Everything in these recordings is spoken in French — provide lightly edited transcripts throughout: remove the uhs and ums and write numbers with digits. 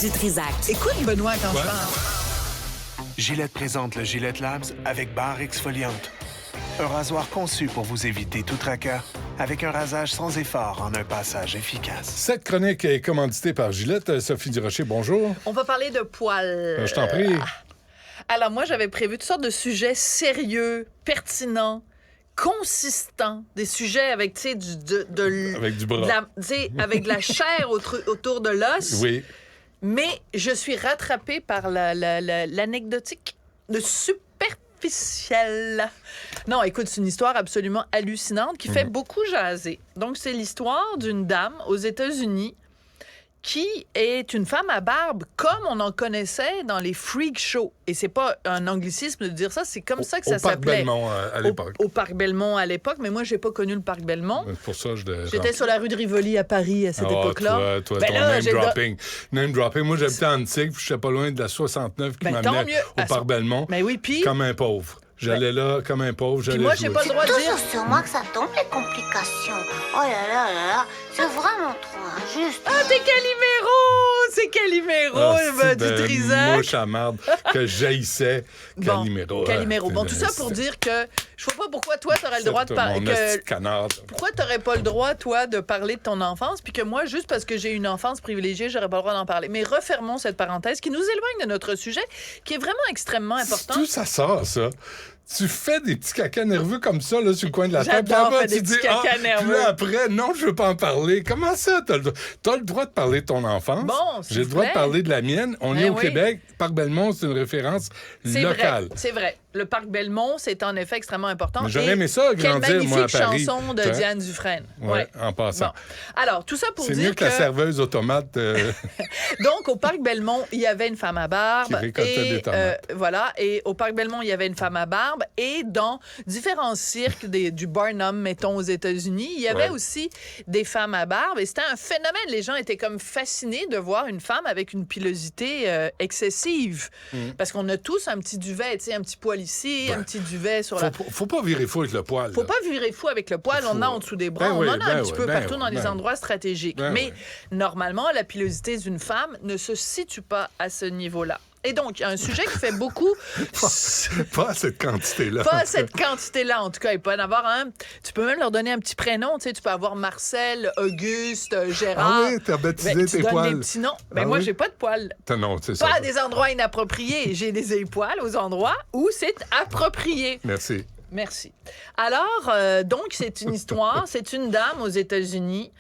Du Trisac. Écoute, Benoît, quand je parle. Gillette présente le Gillette Labs avec barre exfoliante. Un rasoir conçu pour vous éviter tout tracas avec un rasage sans effort en un passage efficace. Cette chronique est commanditée par Gillette. Sophie Durocher, bonjour. On va parler de poils. Je t'en prie. Alors, moi, j'avais prévu toutes sortes de sujets sérieux, pertinents, consistants. Des sujets avec, tu sais, Avec du bras. Avec de la chair autour de l'os. Oui. Mais je suis rattrapée par l'anecdotique de superficiel. Non, écoute, c'est une histoire absolument hallucinante qui fait beaucoup jaser. Donc, c'est l'histoire d'une dame aux États-Unis qui est une femme à barbe comme on en connaissait dans les freak shows. Et c'est pas un anglicisme de dire ça, c'est comme ça que ça s'appelait. Au Parc Belmont, à l'époque. Au Parc Belmont, à l'époque, mais moi, j'ai pas connu le Parc Belmont. Pour ça, J'étais sur la rue de Rivoli à Paris à cette époque-là. Toi, Ben ton là, name dropping. Moi, j'habitais à Antique, puis je n'étais pas loin de la 69 qui m'amenait au Parc Belmont. Mais oui, puis... Comme un pauvre. J'allais là comme un pauvre, j'allais moi, jouer. j'ai pas le droit de dire... Toujours sur moi que ça tombe, les complications. Oh là là là là, c'est vraiment trop injuste. Ah, t'es Calimero! C'est Calimero, du Trisac. Mouche à marde que j'haïssais Calimero. Calimero. Bon, tout ça pour dire que je vois pas pourquoi toi, t'aurais le droit de parler... Pourquoi t'aurais pas le droit, toi, de parler de ton enfance, puis que moi, juste parce que j'ai une enfance privilégiée, j'aurais pas le droit d'en parler. Mais refermons cette parenthèse qui nous éloigne de notre sujet, qui est vraiment extrêmement important. Tout ça sort, ça. Tu fais des petits cacas nerveux comme ça, là, sur le coin de la table. J'adore faire tu des petits cacas nerveux. Puis là, après, non, je veux pas en parler. Comment ça? T'as le droit de parler de ton enfance. Bon, j'ai le droit de parler de la mienne. On est au Québec. Parc Belmont, c'est une référence locale. C'est vrai. Le Parc Belmont, c'est en effet extrêmement important. Mais j'aurais aimé ça grandir, moi, à Paris. Quelle magnifique chanson de Diane Dufresne. Oui, en passant. Bon. Alors, tout ça pour dire c'est mieux que la serveuse automate. Donc, au Parc Belmont, il y avait une femme à barbe. Qui récoltait des tomates. Voilà. Et au Parc Belmont, il y avait une femme à barbe. Et dans différents cirques du Barnum, mettons, aux États-Unis, il y avait aussi des femmes à barbe. Et c'était un phénomène. Les gens étaient comme fascinés de voir une femme avec une pilosité excessive. Parce qu'on a tous un petit duvet, tu sais, un petit poil ici, un petit duvet sur Faut pas virer fou avec le poil. Faut pas virer fou avec le poil. On a en dessous des bras. On en a un petit peu partout dans des endroits stratégiques. Mais normalement, la pilosité d'une femme ne se situe pas à ce niveau-là. Et donc, il y a un sujet qui fait beaucoup... Pas à cette quantité-là. Pas à cette quantité-là, en tout cas. Il peut en avoir un... Tu peux même leur donner un petit prénom. Tu sais, tu peux avoir Marcel, Auguste, Gérard. Ah oui, t'as baptisé tes poils. Tu donnes des petits noms. Mais moi, j'ai pas de poils. Non, c'est ça. Pas à des endroits inappropriés. J'ai des poils aux endroits où c'est approprié. Merci. Alors, donc, c'est une histoire. C'est une dame aux États-Unis,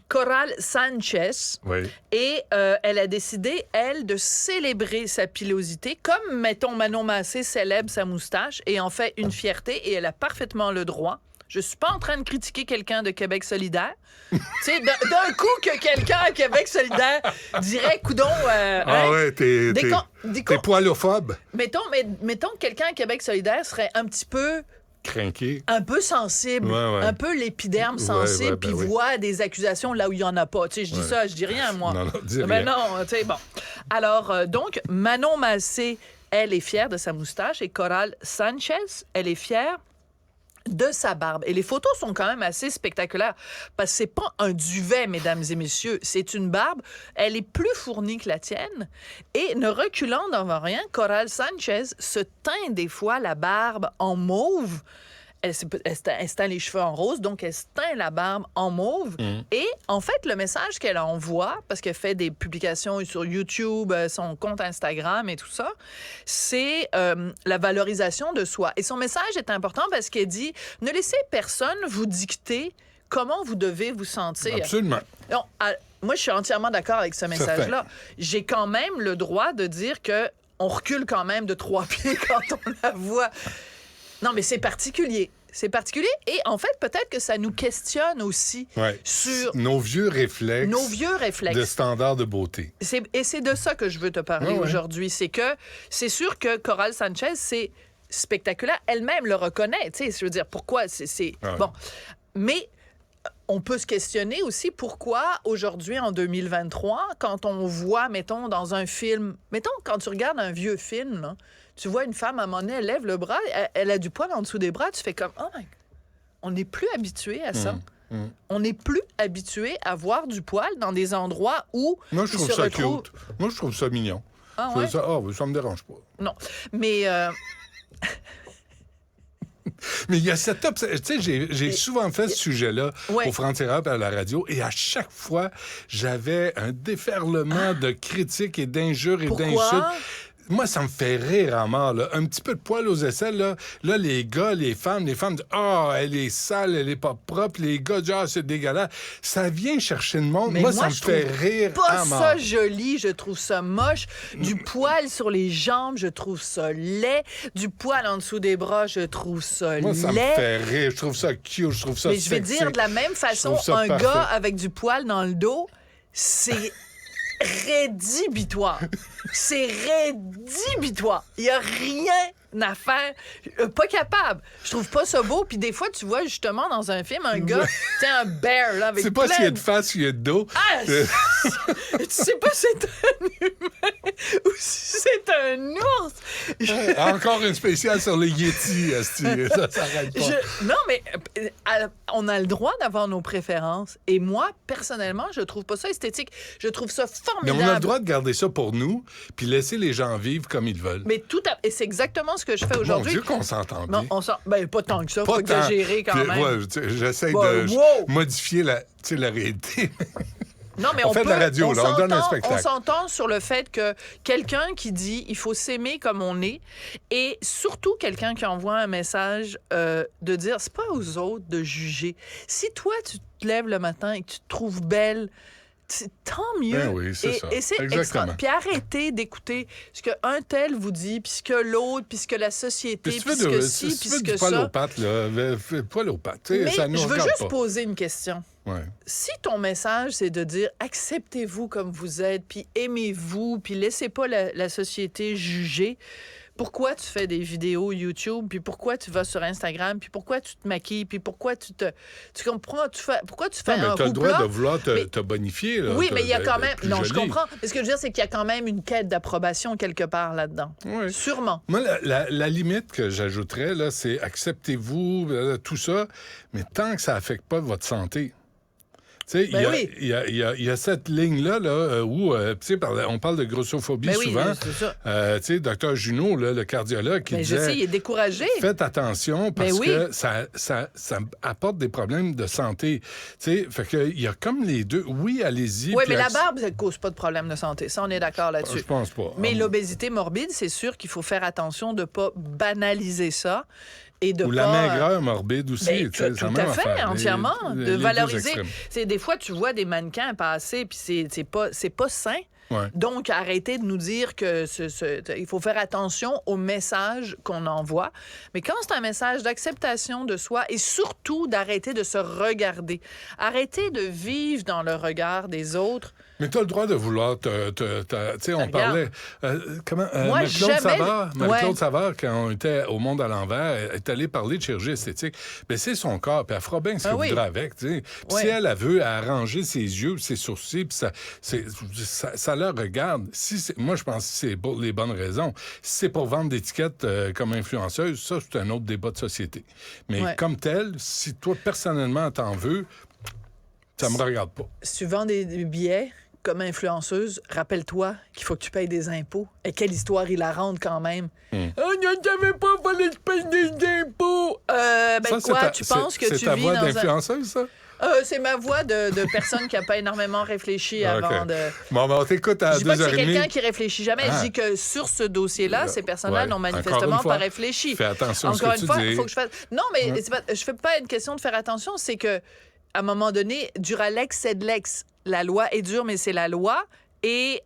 Coral Sanchez. Oui. Et elle a décidé, elle, de célébrer sa pilosité, comme, mettons, Manon Massé célèbre sa moustache et en fait une fierté. Et elle a parfaitement le droit. Je suis pas en train de critiquer quelqu'un de Québec solidaire. Tu sais, d'un coup que quelqu'un à Québec solidaire dirait, coudon... t'es poilophobe. Mettons que quelqu'un à Québec solidaire serait un petit peu... Crinqué. Un peu sensible, un peu l'épiderme sensible, puis voit des accusations là où il n'y en a pas. Tu sais, je dis ça, je dis rien, moi. Non, dis rien. Mais non, tu sais, bon. Alors, donc, Manon Massé, elle est fière de sa moustache, et Coral Sanchez, elle est fière de sa barbe. Et les photos sont quand même assez spectaculaires parce que c'est pas un duvet, mesdames et messieurs, c'est une barbe. Elle est plus fournie que la tienne et ne reculant devant rien, Coral Sanchez se teint des fois la barbe en mauve. Elle se teint les cheveux en rose, donc elle se teint la barbe en mauve. Et en fait, le message qu'elle envoie, parce qu'elle fait des publications sur YouTube, son compte Instagram et tout ça, c'est la valorisation de soi. Et son message est important parce qu'elle dit « Ne laissez personne vous dicter comment vous devez vous sentir. » Absolument. Non, moi, je suis entièrement d'accord avec ce message-là. J'ai quand même le droit de dire que on recule quand même de 3 pieds quand on la voit. Non, mais c'est particulier. C'est particulier. Et en fait, peut-être que ça nous questionne aussi sur... Nos vieux réflexes. De standards de beauté. Et c'est de ça que je veux te parler aujourd'hui. C'est que c'est sûr que Coral Sanchez, c'est spectaculaire. Elle-même le reconnaît. Tu sais, je veux dire, pourquoi? Bon. Mais on peut se questionner aussi pourquoi aujourd'hui, en 2023, quand on voit, mettons, dans un film... Mettons, quand tu regardes un vieux film, là, tu vois une femme, à un moment donné, elle lève le bras, elle a du poil en dessous des bras, tu fais comme... Oh, on n'est plus habitué à ça. On n'est plus habitué à voir du poil dans des endroits où Moi, je trouve ça cute. Moi, je trouve ça mignon. Ah, ouais? Ça me dérange pas. Non, mais... Mais il y a cette... Tu sais, j'ai souvent fait ce sujet-là au Frontières et à la radio, et à chaque fois, j'avais un déferlement de critiques et d'injures et d'insultes. Moi, ça me fait rire à mort, là. Un petit peu de poil aux aisselles, là. Là, les gars, les femmes disent « Ah, elle est sale, elle est pas propre. » Les gars disent « Ah, c'est dégueulasse. » Ça vient chercher le monde. Moi, ça me fait rire à mort. Pas ça joli, je trouve ça moche. Du poil sur les jambes, je trouve ça laid. Du poil en dessous des bras, je trouve ça laid. Moi, ça me fait rire. Je trouve ça cute, je trouve ça sexy. Mais je vais dire, de la même façon, un gars avec du poil dans le dos, c'est... rédhibitoire. C'est rédhibitoire. Il n'y a rien à faire. Pas capable. Je trouve pas ça beau. Puis des fois, tu vois justement dans un film un gars, tu sais, un bear, là, avec c'est pas s'il y a de face, s'il y a de dos. Ah! Tu sais pas si c'est un humain ou si c'est un ours. Encore une spéciale sur les Yétis, ça s'arrête pas. Non, mais on a le droit d'avoir nos préférences. Et moi, personnellement, je trouve pas ça esthétique. Je trouve ça formidable. Mais on a le droit de garder ça pour nous, puis laisser les gens vivre comme ils veulent. Mais et c'est exactement ce que je fais aujourd'hui. Mon Dieu qu'on s'entend bien. Pas tant que ça, faut exagérer quand même. Ouais, j'essaie de modifier la réalité. Non, mais on fait de la radio, là, on donne un spectacle. On s'entend sur le fait que quelqu'un qui dit il faut s'aimer comme on est, et surtout quelqu'un qui envoie un message de dire c'est pas aux autres de juger. Si toi tu te lèves le matin et que tu te trouves belle, tant mieux. Ben oui, c'est ça. Et c'est extra. Puis arrêtez d'écouter ce qu'un tel vous dit, puis ce que l'autre, puis ce que la société, puis ce que ci, puis ce que ça. Poil aux pattes, là. Poil aux pattes. Mais ça nous je veux regarde juste pas. poser une question. Ouais. Si ton message, c'est de dire acceptez-vous comme vous êtes, puis aimez-vous, puis laissez pas la société juger, pourquoi tu fais des vidéos YouTube, puis pourquoi tu vas sur Instagram, puis pourquoi tu te maquilles, puis pourquoi tu comprends, pourquoi tu fais un tu as le droit hoopla? de vouloir te bonifier. Là, oui, mais il y a quand même... Non, joli. je comprends. Mais ce que je veux dire, c'est qu'il y a quand même une quête d'approbation quelque part là-dedans. Oui. Sûrement. Moi, la limite que j'ajouterais, là, c'est acceptez-vous, tout ça, mais tant que ça n'affecte pas votre santé. Tu sais, il y a cette ligne-là où, tu sais, on parle de grossophobie souvent. Oui, c'est ça. Tu sais, Dr Junot, le cardiologue, qui disait... je sais, il est découragé. Faites attention parce que ça apporte des problèmes de santé. Tu sais, fait qu'il y a comme les deux. Oui, allez-y. Oui, mais la barbe, ça ne cause pas de problème de santé. Ça, on est d'accord là-dessus. Je pense pas. Mais l'obésité morbide, c'est sûr qu'il faut faire attention de ne pas banaliser ça. Ou la maigreur morbide aussi. Tout à fait, entièrement. De valoriser. Des fois, tu vois des mannequins passer, puis c'est pas sain. Ouais. Donc, arrêtez de nous dire que il faut faire attention au message qu'on envoie. Mais quand c'est un message d'acceptation de soi et surtout d'arrêter de se regarder, arrêter de vivre dans le regard des autres. Mais tu as le droit de vouloir tu sais, on parlait... Marie-Claude Savard, quand on était au Monde à l'envers, est allée parler de chirurgie esthétique. Mais c'est son corps, puis elle fera bien ce qu'elle voudra avec. Puis si elle veut arranger ses yeux, ses sourcils, puis ça leur regarde. Moi, je pense que c'est pour les bonnes raisons. Si c'est pour vendre des étiquettes comme influenceuse, ça, c'est un autre débat de société. Mais comme tel, si toi, personnellement, t'en veux, ça me regarde pas. Si tu vends des billets... comme influenceuse, rappelle-toi qu'il faut que tu payes des impôts. Et quelle histoire hilarante quand même. Oh, je ne savais pas, fallait que je paye des impôts. Tu penses que tu vis dans un... C'est ta voix d'influenceuse, ça? C'est ma voix de personne qui n'a pas énormément réfléchi avant de... Bon, on t'écoute à 2h30. Je dis pas que c'est quelqu'un qui réfléchit jamais. Je dis que sur ce dossier-là, ces personnes-là n'ont manifestement pas réfléchi. Fais attention à ce que tu dis. Il faut que je fasse... Non, mais je fais pas une question de faire attention. C'est que à un moment donné, Duralex, c'est de l'ex. La loi est dure, mais c'est la loi. Et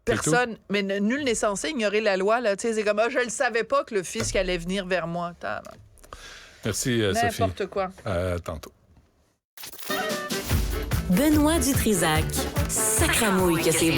personne, mais nul n'est censé ignorer la loi. Là. C'est comme, je ne savais pas que le fisc allait venir vers moi. Merci, Sophie. N'importe quoi. Tantôt. Benoît Dutrisac, sacramouille que c'est bon.